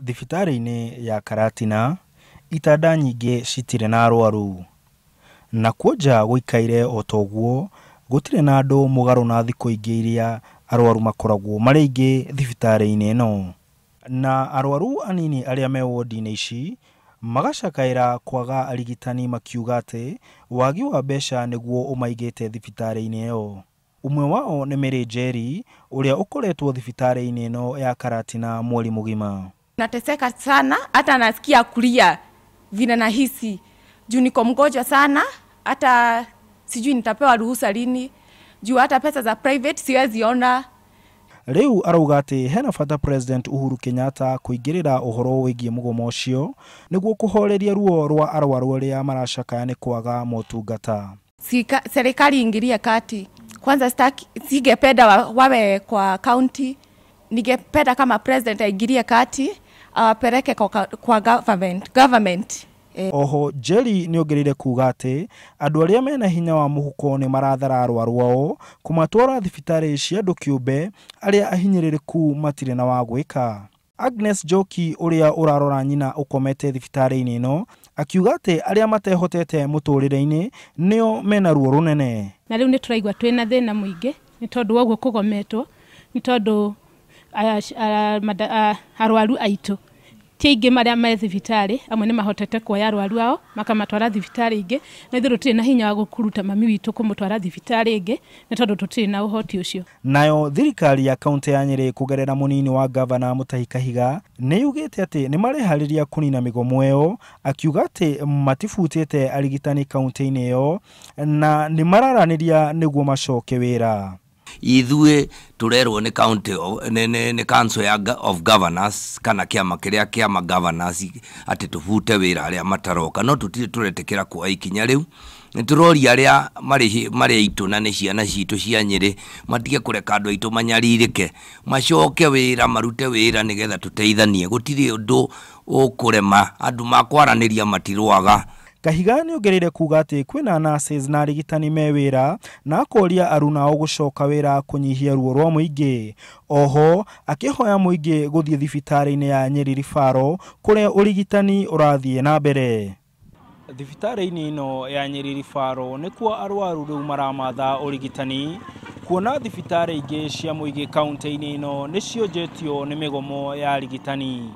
Thibitari-ini ya Karatina itanda nyingi citire na Aruaru na kuoja guikaire otoguo gutire na andu mugaru na thiko ingi iria Aruaru makoragwo mari ingi thibitari-ini ino na Aruaru anini aria me wodi-ini ici magacakaira kwaga arigitani makiuga ati wagi wa mbeca niguo umaigite thibitari-ini iyo. Umwe wao ni Nyeri uria ukoretwo thibitari-ini ino ya Karatina mweri mugima. Nateseka sana, hata nasikia kulia vile nahisi. Juu niko mgonjwa sana, hata sijui nitapewa ruhusa lini. Juu hata pesa za private siwezi ona. Riu arauga ati hena bata President Uhuru Kenyatta kuigirira uhoro wigie mugomo ucio niguo kuhoreria ruo rwa Aruaru aria maracakaya ni kwaga motungata. Serikali ingilie kati. Kwanza singependa wawe kwa county. Ningependa kama president aingilie kati awapeleke kwa government. Oho Nyeri ni ongereire kuga ati andu aria mena hinya wa muhuko ni marathara Aruaru ao kumatwara thibitari cia andu kiumbe aria ahinyiririku matiri na wa gwika. Agnes Joki uria urarora nyina ukomete thibitari-ini ino akiuga ati aria matehotete muturire-ini nio mena ruo runene. Na riu ni turaigwa twina thina muingi ni tondu woguo kugometwo ni tondu Aruaru aitu tiga maria me thibitari amwe ni mahotete kuoya Aruaru ao makamatwara thibitari ingi na ithuĩ tũtirĩ na hinya wa gukuruta mami witũ kumutwara thibitari ingi ni tondu tũtirĩ na uhoti ucio. Nayo thirikari ya kaunti ya Nyeri kugerera munini wa gavana Mutahikahiga ni yugite ati ni marehariria kunina migomo iyo akiuga ati matifutite arigitani kaunti-ini iyo na ni mararaniria niguo macoke wira. Ithuĩ turerwo ni council of governors kana kiama kiria kiama governors ati tufute wira aria mataroka no tutire turetekera kwa ikinya riu nituroria aria mari itu na ni ciana citu cia Nyeri matige kureka andu aitu manyaririke macoke wira marute wira nigetha tuteithanie gutire undu ukurema andu makwaraniria matirwaga. Kahiga ni ongereire kuga ati kwina nurses na arigitani me wira na akoria aruna ao gucoka wira kunyihia ruo rwa muingi. Oho akihoya muingi guthii thibitari-ini ya Nyeri rifaro kuria urigitani urathie na mbere. Thibitari-ini ino ya Nyeri rifaro nikuo Aruaru riu maramatha urigitani kuona thibitari ingi cia muingi kaunti-ini ino ni cionjetio ni migomo ya arigitani.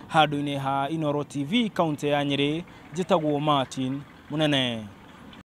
Handu-ini ha Inoro TV kaunti ya Nyeri njitagwo Martin Munene.